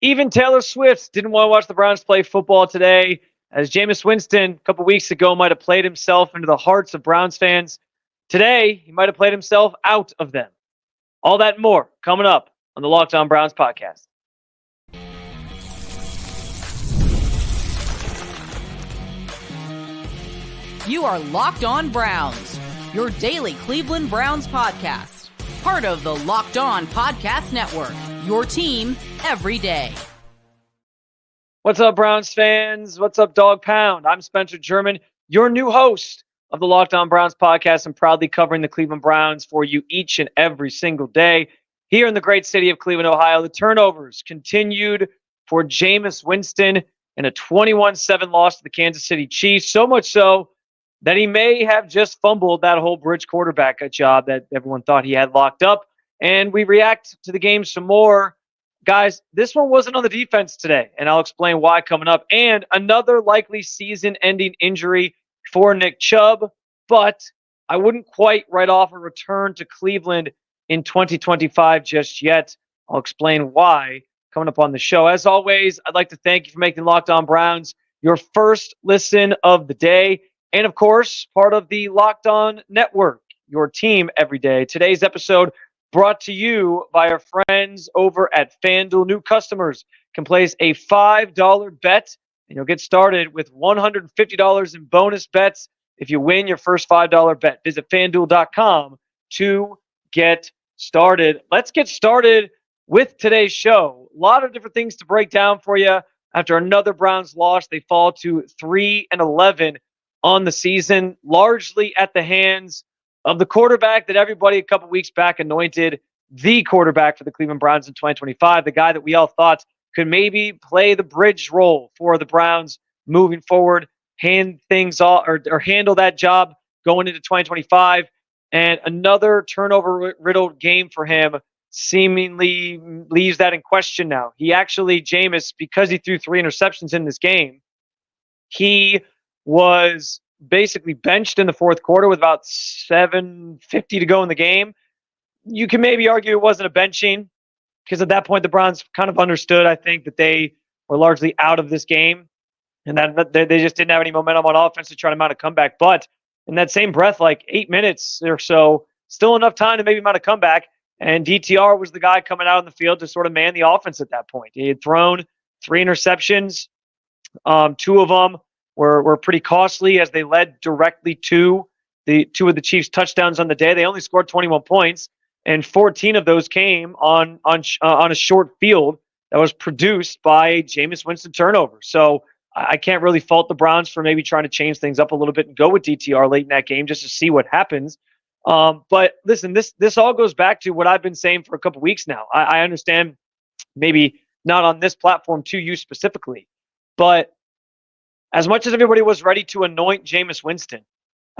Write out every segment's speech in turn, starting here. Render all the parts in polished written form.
Even Taylor Swift didn't want to watch the Browns play football today, as Jameis Winston a couple weeks ago might have played himself into the hearts of Browns fans. Today, he might have played himself out of them. All that and more coming up on the Locked On Browns podcast. You are Locked On Browns, your daily Cleveland Browns podcast. Part of the Locked On Podcast Network, your team every day. What's up, Browns fans? What's up, Dog Pound? I'm Spencer German, your new host of the Locked On Browns podcast, and proudly covering the Cleveland Browns for you each and every single day. Here in the great city of Cleveland, Ohio, the turnovers continued for Jameis Winston in a 21-7 loss to the Kansas City Chiefs, so much so that he may have just fumbled that whole bridge quarterback job that everyone thought he had locked up. And we react to the game some more. Guys, this one wasn't on the defense today, and I'll explain why coming up. And another likely season-ending injury for Nick Chubb, but I wouldn't quite write off a return to Cleveland in 2025 just yet. I'll explain why coming up on the show. As always, I'd like to thank you for making Locked On Browns your first listen of the day. And, of course, part of the Locked On Network, your team every day. Today's episode brought to you by our friends over at FanDuel. New customers can place a $5 bet, and you'll get started with $150 in bonus bets if you win your first $5 bet. Visit FanDuel.com to get started. Let's get started with today's show. A lot of different things to break down for you. After another Browns loss, they fall to 3-11 on the season, largely at the hands of the quarterback that everybody a couple weeks back anointed the quarterback for the Cleveland Browns in 2025, the guy that we all thought could maybe play the bridge role for the Browns moving forward, hand things off or handle that job going into 2025. And another turnover-riddled game for him seemingly leaves that in question now. He actually, Jameis, because he threw 3 interceptions in this game, he was basically benched in the fourth quarter with about 7:50 to go in the game. You can maybe argue it wasn't a benching because at that point the Browns kind of understood, I think, that they were largely out of this game and that they just didn't have any momentum on offense to try to mount a comeback. But in that same breath, like 8 minutes or so, still enough time to maybe mount a comeback. And DTR was the guy coming out on the field to sort of man the offense at that point. He had thrown 3 interceptions. 2 of them were pretty costly as they led directly to the 2 of the Chiefs' touchdowns on the day. They only scored 21 points, and 14 of those came on a short field that was produced by Jameis Winston turnover. So I can't really fault the Browns for maybe trying to change things up a little bit and go with DTR late in that game just to see what happens. But listen, this all goes back to what I've been saying for a couple weeks now. I understand maybe not on this platform to you specifically, but as much as everybody was ready to anoint Jameis Winston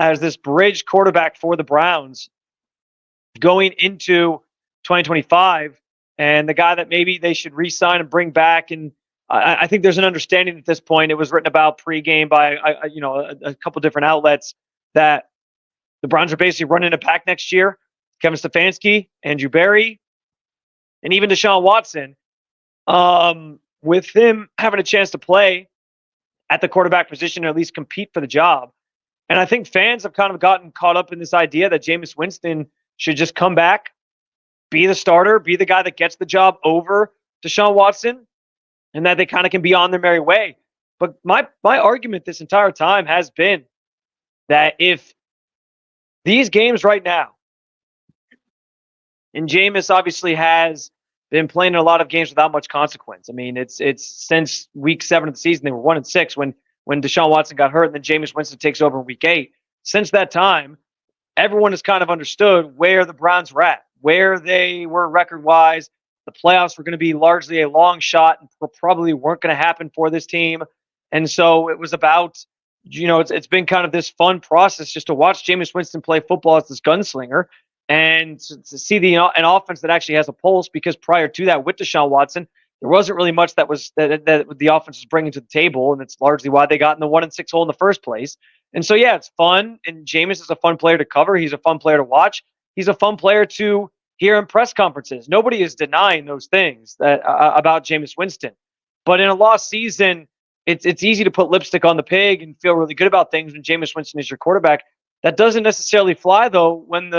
as this bridge quarterback for the Browns going into 2025 and the guy that maybe they should re-sign and bring back, and I think there's an understanding at this point, it was written about pregame by a couple different outlets, that the Browns are basically running it back next year. Kevin Stefanski, Andrew Berry, and even Deshaun Watson, with him having a chance to play at the quarterback position or at least compete for the job. And I think fans have kind of gotten caught up in this idea that Jameis Winston should just come back, be the starter, be the guy that gets the job over Deshaun Watson, and that they kind of can be on their merry way. But my argument this entire time has been that if these games right now, and Jameis obviously has been playing in a lot of games without much consequence. I mean, it's since week 7 of the season, they were 1-6 when Deshaun Watson got hurt, and then Jameis Winston takes over in week 8. Since that time, everyone has kind of understood where the Browns were at, where they were record-wise. The playoffs were going to be largely a long shot and probably weren't going to happen for this team. And so it was about, it's been kind of this fun process just to watch Jameis Winston play football as this gunslinger. And to see an offense that actually has a pulse, because prior to that with Deshaun Watson, there wasn't really much that the offense was bringing to the table, and it's largely why they got in the 1-6 hole in the first place. And so, yeah, it's fun, and Jameis is a fun player to cover. He's a fun player to watch. He's a fun player to here in press conferences. Nobody is denying those things that about Jameis Winston. But in a lost season, it's easy to put lipstick on the pig and feel really good about things when Jameis Winston is your quarterback. That doesn't necessarily fly though when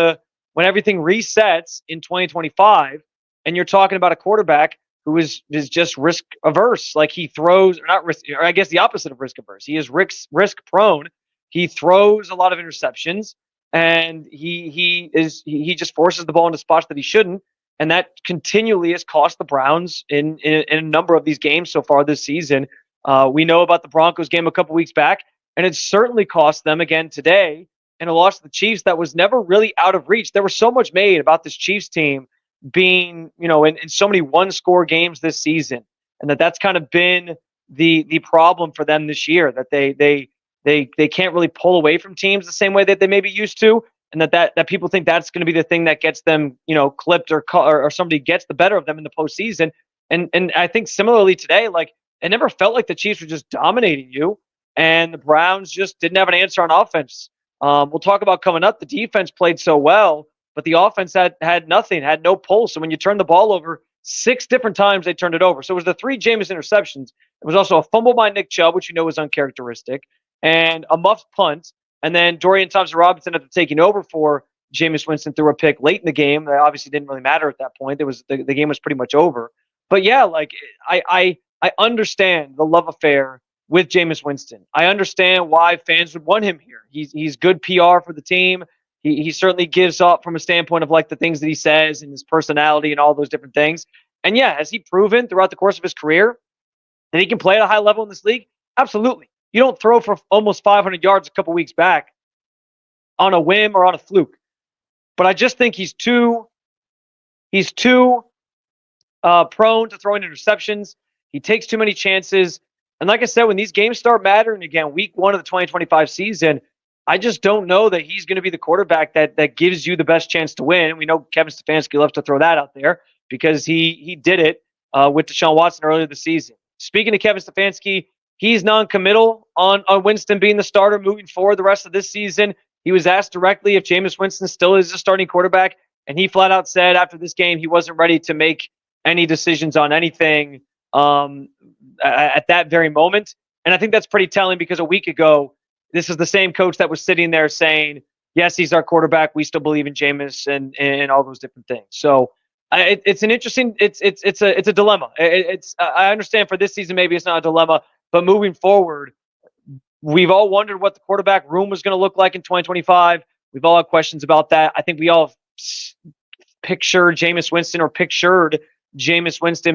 everything resets in 2025 and you're talking about a quarterback who is just risk averse. Like he throws, or not risk, or I guess the opposite of risk averse. He is risk prone. He throws a lot of interceptions, and he just forces the ball into spots that he shouldn't, and that continually has cost the Browns in a number of these games so far this season. We know about the Broncos game a couple weeks back, and it certainly cost them again today in a loss to the Chiefs that was never really out of reach. There was so much made about this Chiefs team being, in so many one-score games this season, and that's kind of been the problem for them this year, that they can't really pull away from teams the same way that they maybe used to, and that people think that's going to be the thing that gets them, clipped or somebody gets the better of them in the postseason. And I think similarly today, like it never felt like the Chiefs were just dominating you, and the Browns just didn't have an answer on offense. We'll talk about coming up. The defense played so well, but the offense had nothing, had no pulse. And when you turn the ball over 6 different times, they turned it over. So it was the 3 Jameis interceptions. It was also a fumble by Nick Chubb, which was uncharacteristic, and a muffed punt. And then Dorian Thompson-Robinson, after taking over for Jameis Winston, threw a pick late in the game. That obviously didn't really matter at that point. The game was pretty much over. But yeah, like I understand the love affair with Jameis Winston. I understand why fans would want him here. He's good PR for the team. He certainly gives up from a standpoint of like the things that he says and his personality and all those different things. And yeah, has he proven throughout the course of his career that he can play at a high level in this league? Absolutely. You don't throw for almost 500 yards a couple weeks back on a whim or on a fluke. But I just think he's too prone to throwing interceptions. He takes too many chances. And like I said, when these games start mattering again, week 1 of the 2025 season, I just don't know that he's going to be the quarterback that gives you the best chance to win. We know Kevin Stefanski loves to throw that out there because he did it with Deshaun Watson earlier this season. Speaking of Kevin Stefanski, he's non-committal on Winston being the starter moving forward the rest of this season. He was asked directly if Jameis Winston still is a starting quarterback, and he flat out said after this game he wasn't ready to make any decisions on anything at that very moment. And I think that's pretty telling because a week ago, this is the same coach that was sitting there saying, yes, he's our quarterback. We still believe in Jameis and all those different things. So it's an interesting, it's a dilemma. I understand for this season, maybe it's not a dilemma, but moving forward, we've all wondered what the quarterback room was going to look like in 2025. We've all had questions about that. I think we all pictured Jameis Winston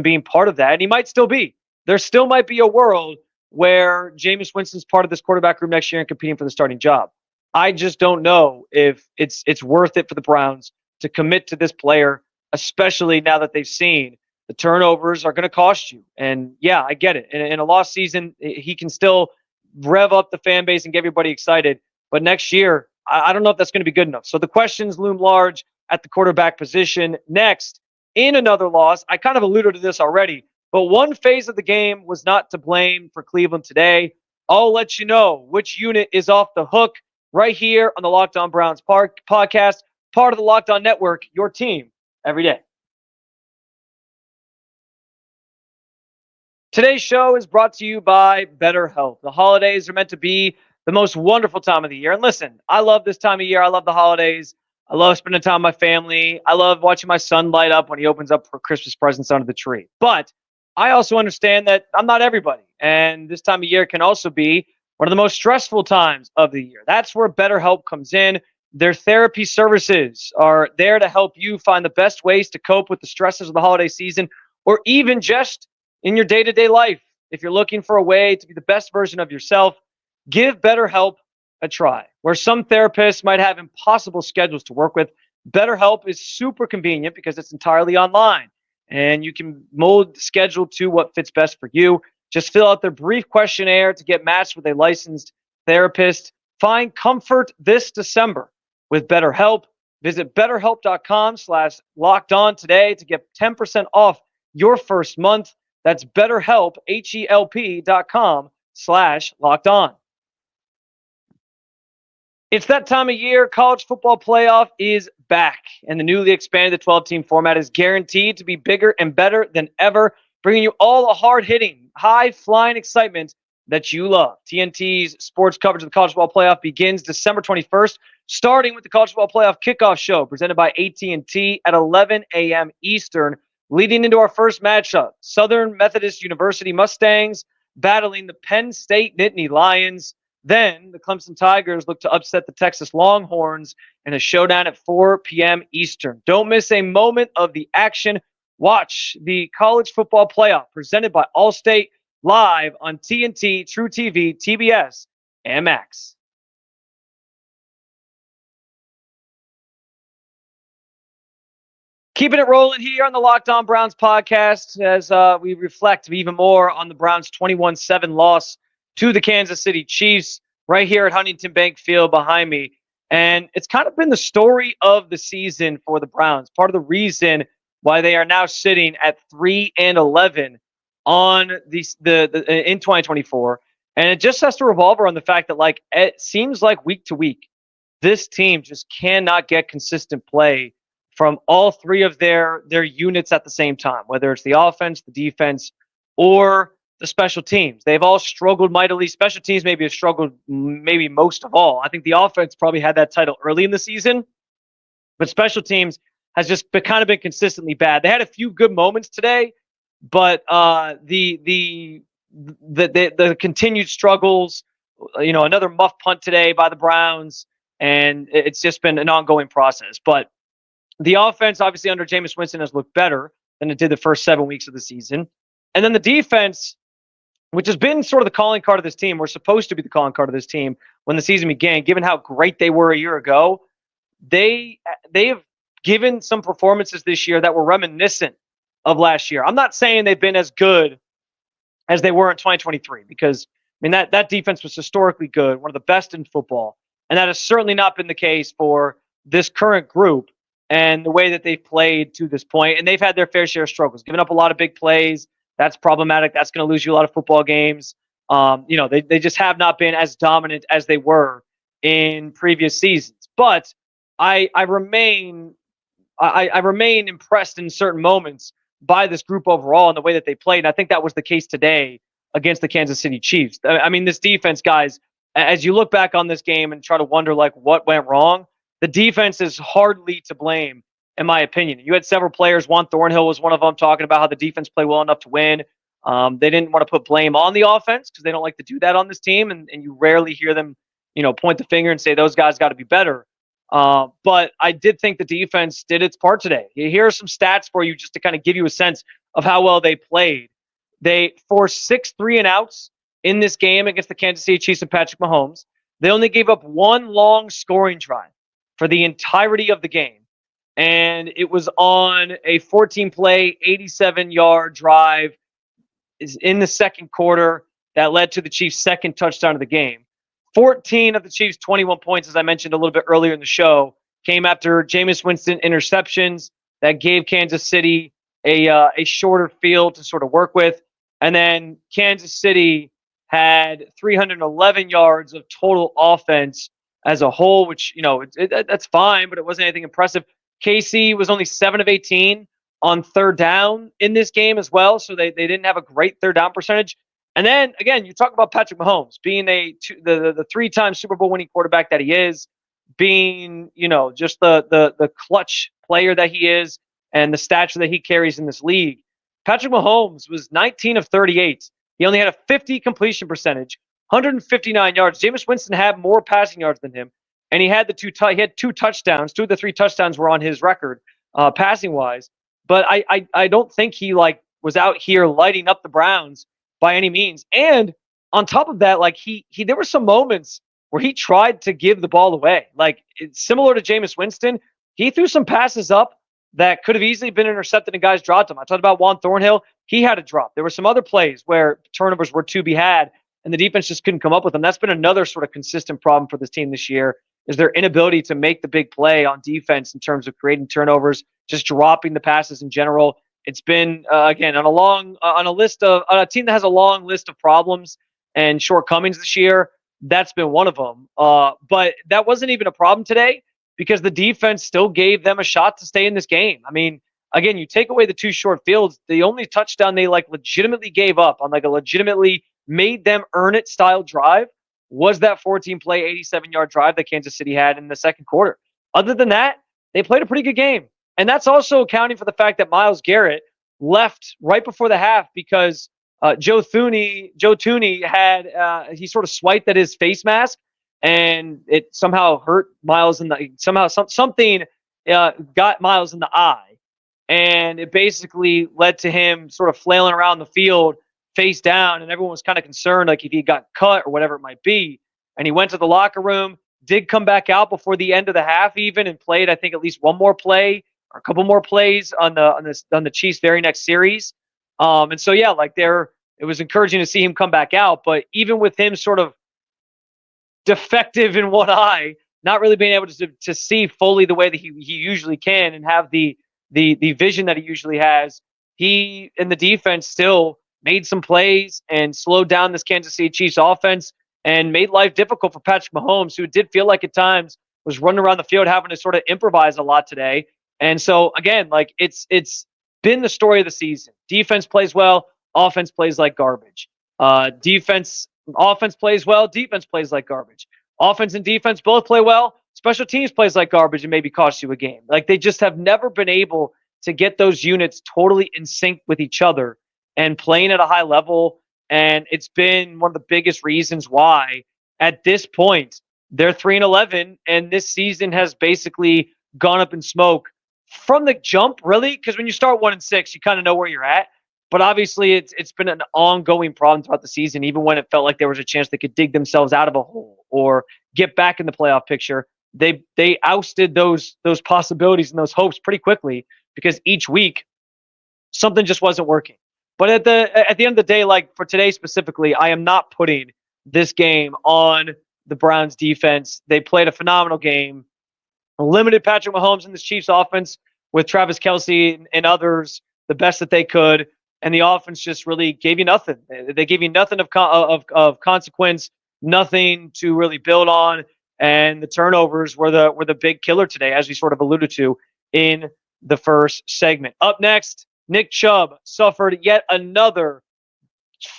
being part of that. And he might still be. There still might be a world where Jameis Winston's part of this quarterback room next year and competing for the starting job. I just don't know if it's worth it for the Browns to commit to this player, especially now that they've seen the turnovers are going to cost you. And yeah, I get it. In a lost season, he can still rev up the fan base and get everybody excited. But next year, I don't know if that's going to be good enough. So the questions loom large at the quarterback position. Next, in another loss, I kind of alluded to this already, but one phase of the game was not to blame for Cleveland today. I'll let you know which unit is off the hook right here on the Locked On Browns podcast, part of the Locked On Network, your team every day. Today's show is brought to you by BetterHelp. The holidays are meant to be the most wonderful time of the year. And listen, I love this time of year. I love the holidays. I love spending time with my family. I love watching my son light up when he opens up for Christmas presents under the tree. But I also understand that I'm not everybody. And this time of year can also be one of the most stressful times of the year. That's where BetterHelp comes in. Their therapy services are there to help you find the best ways to cope with the stresses of the holiday season, or even just in your day-to-day life. If you're looking for a way to be the best version of yourself, give BetterHelp a try. Where some therapists might have impossible schedules to work with, BetterHelp is super convenient because it's entirely online. And you can mold the schedule to what fits best for you. Just fill out their brief questionnaire to get matched with a licensed therapist. Find comfort this December with BetterHelp. Visit betterhelp.com/lockedon today to get 10% off your first month. That's BetterHelp, HELP.com/lockedon. It's that time of year. College football playoff is back, and the newly expanded 12-team format is guaranteed to be bigger and better than ever, bringing you all the hard-hitting, high-flying excitement that you love. TNT's sports coverage of the college football playoff begins December 21st, starting with the college football playoff kickoff show presented by AT&T at 11 a.m. Eastern, leading into our first matchup. Southern Methodist University Mustangs battling the Penn State Nittany Lions. Then the Clemson Tigers look to upset the Texas Longhorns in a showdown at 4 p.m. Eastern. Don't miss a moment of the action. Watch the college football playoff presented by Allstate live on TNT, True TV, TBS, and Max. Keeping it rolling here on the Locked On Browns podcast as we reflect even more on the Browns' 21-7 loss to the Kansas City Chiefs right here at Huntington Bank Field behind me. And it's kind of been the story of the season for the Browns. Part of the reason why they are now sitting at 3-11 on in 2024. And it just has to revolve around the fact that, like, it seems like week to week, this team just cannot get consistent play from all three of their units at the same time, whether it's the offense, the defense, or the special teams. They've all struggled mightily. Special teams maybe have struggled maybe most of all. I think the offense probably had that title early in the season, but special teams has just kind of been consistently bad. They had a few good moments today, but the continued struggles, another muff punt today by the Browns, and it's just been an ongoing process. But the offense, obviously, under Jameis Winston has looked better than it did the first 7 weeks of the season. And then the defense, which has been sort of the calling card of this team, we're supposed to be the calling card of this team when the season began, given how great they were a year ago, they have given some performances this year that were reminiscent of last year. I'm not saying they've been as good as they were in 2023, because, I mean, that defense was historically good, one of the best in football. And that has certainly not been the case for this current group and the way that they've played to this point. And they've had their fair share of struggles, giving up a lot of big plays. That's problematic. That's going to lose you a lot of football games. They just have not been as dominant as they were in previous seasons. But I remain impressed in certain moments by this group overall and the way that they played. And I think that was the case today against the Kansas City Chiefs. I mean, this defense, guys, as you look back on this game and try to wonder, like, what went wrong, the defense is hardly to blame, in my opinion. You had several players. Juan Thornhill was one of them, talking about how the defense played well enough to win. They didn't want to put blame on the offense because they don't like to do that on this team, and you rarely hear them, point the finger and say those guys got to be better. But I did think the defense did its part today. Here are some stats for you just to kind of give you a sense of how well they played. They forced 6 3-and-outs in this game against the Kansas City Chiefs and Patrick Mahomes. They only gave up one long scoring drive for the entirety of the game. And it was on a 14-play, 87-yard drive in the second quarter that led to the Chiefs' second touchdown of the game. 14 of the Chiefs' 21 points, as I mentioned a little bit earlier in the show, came after Jameis Winston interceptions that gave Kansas City a shorter field to sort of work with. And then Kansas City had 311 yards of total offense as a whole, which, that's fine, but it wasn't anything impressive. KC was only 7 of 18 on third down in this game as well, so they didn't have a great third down percentage. And then, again, you talk about Patrick Mahomes being the 3-time Super Bowl winning quarterback that he is, being, just the clutch player that he is and the stature that he carries in this league. Patrick Mahomes was 19 of 38. He only had a 50 completion percentage, 159 yards. Jameis Winston had more passing yards than him, and he had he had 2 touchdowns. 2 of the 3 touchdowns were on his record, passing wise. But I don't think he was out here lighting up the Browns by any means. And on top of that, there were some moments where he tried to give the ball away. It's similar to Jameis Winston. He threw some passes up that could have easily been intercepted and guys dropped them. I talked about Juan Thornhill. He had a drop. There were some other plays where turnovers were to be had, and the defense just couldn't come up with them. That's been another sort of consistent problem for this team this year, is their inability to make the big play on defense in terms of creating turnovers, just dropping the passes in general. It's been, again, on a team that has a long list of problems and shortcomings this year. that's been one of them. But that wasn't even a problem today because the defense still gave them a shot to stay in this game. I mean, again, you take away the two short fields, the only touchdown they like legitimately gave up on like a legitimately made them earn it style drive was that 14 play, 87-yard drive that Kansas City had in the second quarter. Other than that, they played a pretty good game. And that's also accounting for the fact that Myles Garrett left right before the half because Joe Thuney had he sort of swiped at his face mask and it somehow hurt Myles in the something got Myles in the eye, and it basically led to him sort of flailing around the field face down, and everyone was kind of concerned like if he got cut or whatever it might be. And he went to the locker room, did come back out before the end of the half even, and played I think at least one more play or a couple more plays on the Chiefs' very next series. And so yeah, like it was encouraging to see him come back out. But even with him sort of defective in one eye, not really being able to see fully the way that he usually can and have the vision that he usually has, he and the defense still made some plays and slowed down this Kansas City Chiefs offense and made life difficult for Patrick Mahomes, who did feel like at times was running around the field having to sort of improvise a lot today. And so again, like it's been the story of the season. Defense plays well, offense plays like garbage. Offense plays well, defense plays like garbage. Offense and defense both play well. Special teams plays like garbage and maybe cost you a game. Like they just have never been able to get those units totally in sync with each other and playing at a high level. And it's been one of the biggest reasons why at this point they're 3-11 and this season has basically gone up in smoke from the jump, really, because when you start 1-6, you kind of know where you're at. But obviously, it's been an ongoing problem throughout the season, even when it felt like there was a chance they could dig themselves out of a hole or get back in the playoff picture. They ousted those possibilities and those hopes pretty quickly because each week something just wasn't working. But at the end of the day, like for today specifically, I am not putting this game on the Browns defense. They played a phenomenal game, limited Patrick Mahomes and this Chiefs offense with Travis Kelce and others the best that they could. And the offense just really gave you nothing. They gave you nothing of consequence, nothing to really build on. And the turnovers were the big killer today, as we sort of alluded to in the first segment. Up next, Nick Chubb suffered yet another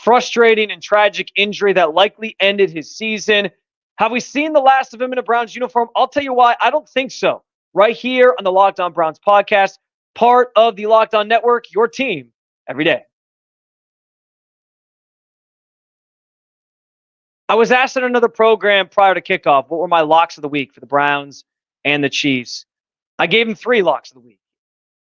frustrating and tragic injury that likely ended his season. Have we seen the last of him in a Browns uniform? I'll tell you why. I don't think so. Right here on the Locked On Browns podcast, part of the Locked On Network, your team every day. I was asked in another program prior to kickoff what were my locks of the week for the Browns and the Chiefs. I gave him 3 locks of the week.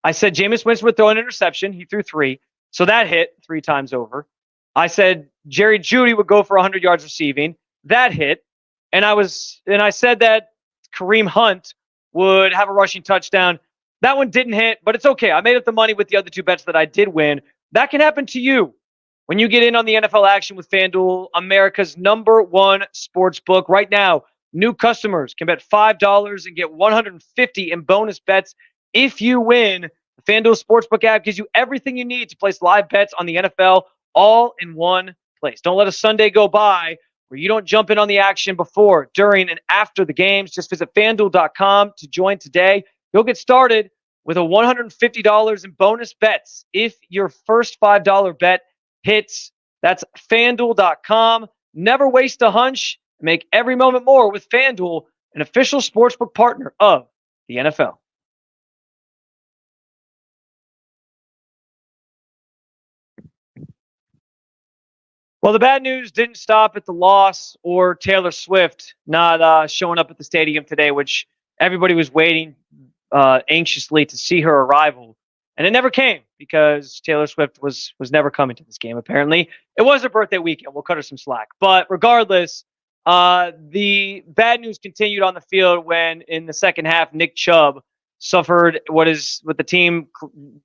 I said Jameis Winston would throw an interception. He threw 3. So that hit 3 times over. I said Jerry Jeudy would go for 100 yards receiving. That hit. And I said that Kareem Hunt would have a rushing touchdown. That one didn't hit, but it's okay. I made up the money with the other 2 bets that I did win. That can happen to you when you get in on the NFL action with FanDuel, America's #1 sports book. Right now, new customers can bet $5 and get $150 in bonus bets if you win. The FanDuel Sportsbook app gives you everything you need to place live bets on the NFL all in one place. Don't let a Sunday go by where you don't jump in on the action before, during, and after the games. Just visit FanDuel.com to join today. You'll get started with a $150 in bonus bets if your first $5 bet hits. That's FanDuel.com. Never waste a hunch. Make every moment more with FanDuel, an official sportsbook partner of the NFL. Well, the bad news didn't stop at the loss or Taylor Swift not showing up at the stadium today, which everybody was waiting anxiously to see her arrival. And it never came because Taylor Swift was never coming to this game, apparently. It was her birthday weekend. We'll cut her some slack. But regardless, the bad news continued on the field when, in the second half, Nick Chubb suffered what the team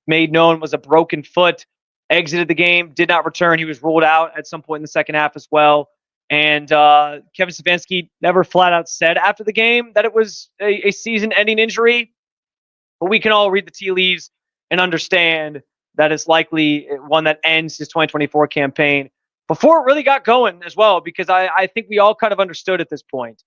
made known was a broken foot, exited the game, did not return. He was ruled out at some point in the second half as well. And Kevin Stefanski never flat out said after the game that it was a season-ending injury. But we can all read the tea leaves and understand that it's likely one that ends his 2024 campaign. before it really got going as well, because I think we all kind of understood at this point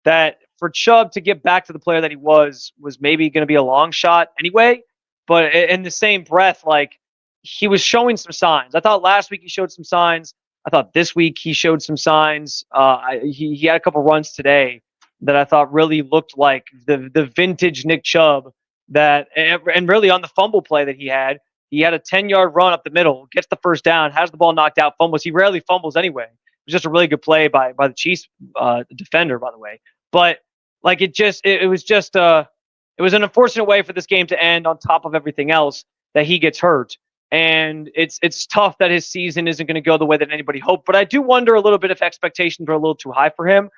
that for Chubb to get back to the player that he was maybe going to be a long shot anyway. But in the same breath, like, he was showing some signs. I thought last week he showed some signs. I thought this week he showed some signs. He had a couple runs today that I thought really looked like the vintage Nick Chubb, that, and really on the fumble play that he had a 10-yard run up the middle, gets the first down, has the ball knocked out, fumbles. He rarely fumbles anyway. It was just a really good play by the Chiefs defender, by the way. But like, it was an unfortunate way for this game to end, on top of everything else, that he gets hurt. And it's tough that his season isn't going to go the way that anybody hoped. But I do wonder a little bit if expectations were a little too high for him,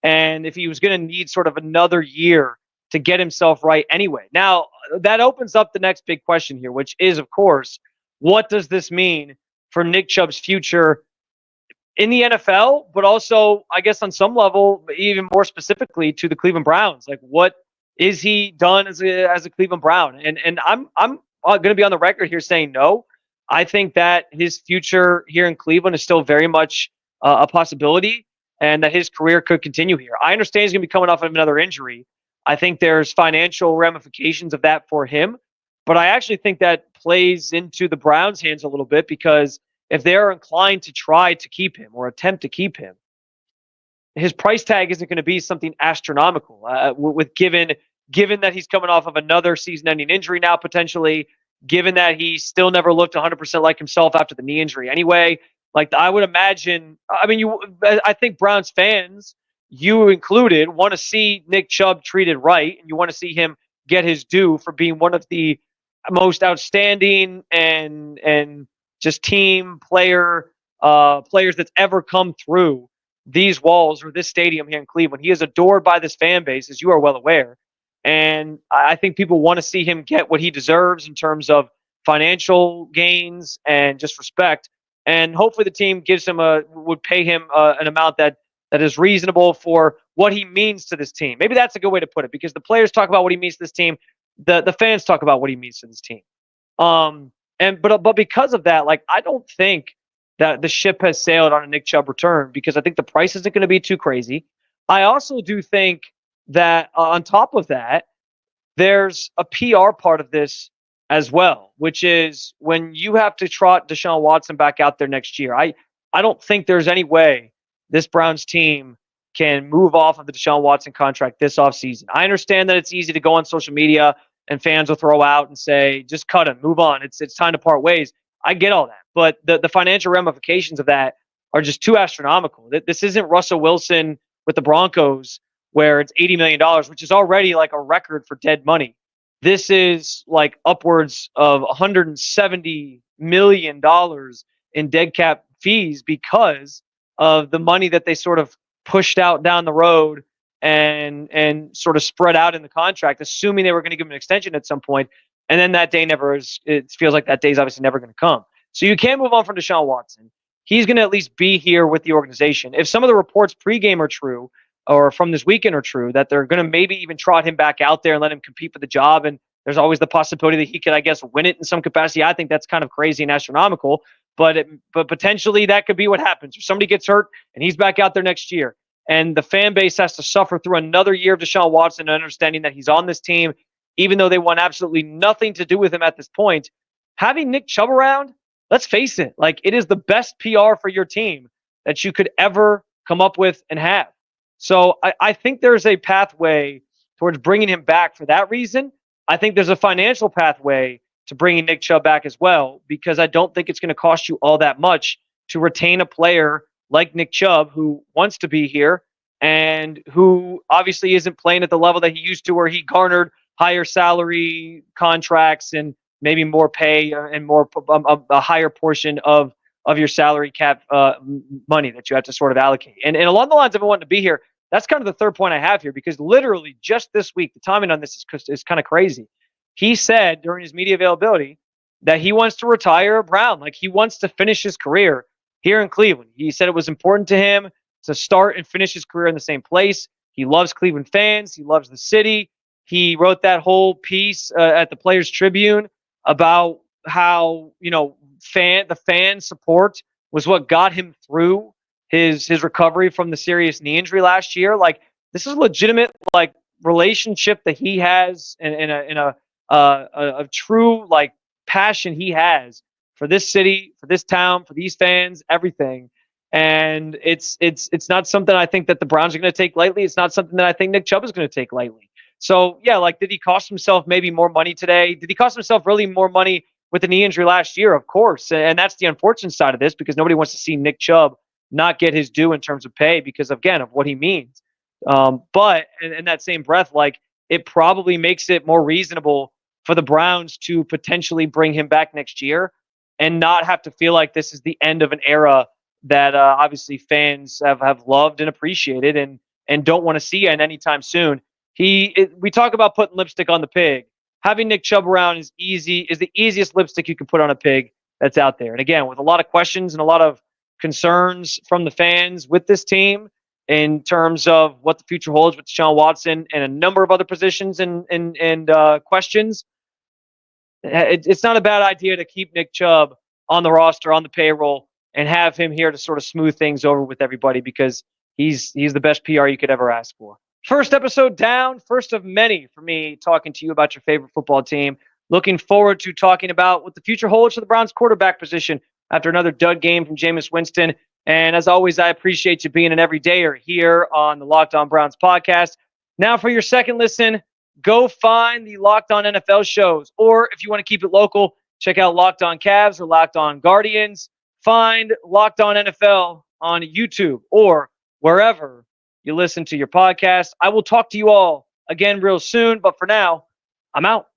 and if he was going to need sort of another year to get himself right anyway. Now, that opens up the next big question here, which is, of course, what does this mean for Nick Chubb's future in the NFL, but also, I guess, on some level, even more specifically to the Cleveland Browns? Like, what is he done as a Cleveland Brown? And I'm going to be on the record here saying no. I think that his future here in Cleveland is still very much a possibility, and that his career could continue here. I understand he's going to be coming off of another injury. I think there's financial ramifications of that for him, but I actually think that plays into the Browns' hands a little bit, because if they're inclined to try to keep him or attempt to keep him, his price tag isn't going to be something astronomical. With given that he's coming off of another season-ending injury now, potentially, given that he still never looked 100% like himself after the knee injury anyway. Like, I would imagine, I think Browns fans, you included, want to see Nick Chubb treated right, and you want to see him get his due for being one of the most outstanding and just team players that's ever come through these walls or this stadium here in Cleveland. He is adored by this fan base, as you are well aware. And I think people want to see him get what he deserves in terms of financial gains and just respect. And hopefully the team would pay him an amount that is reasonable for what he means to this team. Maybe that's a good way to put it, because the players talk about what he means to this team. The fans talk about what he means to this team. But because of that, like, I don't think that the ship has sailed on a Nick Chubb return, because I think the price isn't going to be too crazy. I also do think that on top of that, there's a PR part of this as well, which is when you have to trot Deshaun Watson back out there next year. I don't think there's any way this Browns team can move off of the Deshaun Watson contract this offseason. I understand that it's easy to go on social media and fans will throw out and say, just cut him, move on. It's time to part ways. I get all that. But the financial ramifications of that are just too astronomical. This isn't Russell Wilson with the Broncos, where it's $80 million, which is already like a record for dead money. This is like upwards of $170 million in dead cap fees, because of the money that they sort of pushed out down the road and sort of spread out in the contract, assuming they were going to give him an extension at some point. And then that day it feels like that day is obviously never going to come. So you can't move on from Deshaun Watson. He's going to at least be here with the organization. If some of the reports pregame are true, or from this weekend are true, that they're going to maybe even trot him back out there and let him compete for the job, and there's always the possibility that he could, I guess, win it in some capacity. I think that's kind of crazy and astronomical, but potentially that could be what happens. If somebody gets hurt and he's back out there next year, and the fan base has to suffer through another year of Deshaun Watson, understanding that he's on this team, even though they want absolutely nothing to do with him at this point, having Nick Chubb around, let's face it, like, it is the best PR for your team that you could ever come up with and have. So I think there's a pathway towards bringing him back for that reason. I think there's a financial pathway to bringing Nick Chubb back as well, because I don't think it's going to cost you all that much to retain a player like Nick Chubb, who wants to be here and who obviously isn't playing at the level that he used to, where he garnered higher salary contracts and maybe more pay and more a higher portion of your salary cap money that you have to sort of allocate. And along the lines of him wanting to be here, that's kind of the third point I have here, because literally just this week, the timing on this is kind of crazy. He said during his media availability that he wants to retire Brown. Like, he wants to finish his career here in Cleveland. He said it was important to him to start and finish his career in the same place. He loves Cleveland fans. He loves the city. He wrote that whole piece at the Players Tribune about how, the fan support was what got him through his recovery from the serious knee injury last year. Like, this is a legitimate like relationship that he has, in a true like passion he has for this city, for this town, for these fans, everything. And it's not something I think that the Browns are going to take lightly. It's not something that I think Nick Chubb is going to take lightly. So yeah, like, did he cost himself maybe more money today? Did he cost himself really more money with the knee injury last year? Of course. And that's the unfortunate side of this, because nobody wants to see Nick Chubb not get his due in terms of pay because, again, of what he means. But in that same breath, like, it probably makes it more reasonable for the Browns to potentially bring him back next year and not have to feel like this is the end of an era that obviously fans have loved and appreciated and don't want to see end anytime soon. We talk about putting lipstick on the pig. Having Nick Chubb around is the easiest lipstick you can put on a pig that's out there. And again, with a lot of questions and a lot of concerns from the fans with this team in terms of what the future holds with Deshaun Watson and a number of other positions and questions, it's not a bad idea to keep Nick Chubb on the roster, on the payroll, and have him here to sort of smooth things over with everybody, because he's the best PR you could ever ask for. First episode down, first of many for me talking to you about your favorite football team. Looking forward to talking about what the future holds for the Browns quarterback position after another dud game from Jameis Winston. And as always, I appreciate you being an everydayer here on the Locked On Browns podcast. Now for your second listen, go find the Locked On NFL shows. Or if you want to keep it local, check out Locked On Cavs or Locked On Guardians. Find Locked On NFL on YouTube or wherever you listen to your podcast. I will talk to you all again real soon. But for now, I'm out.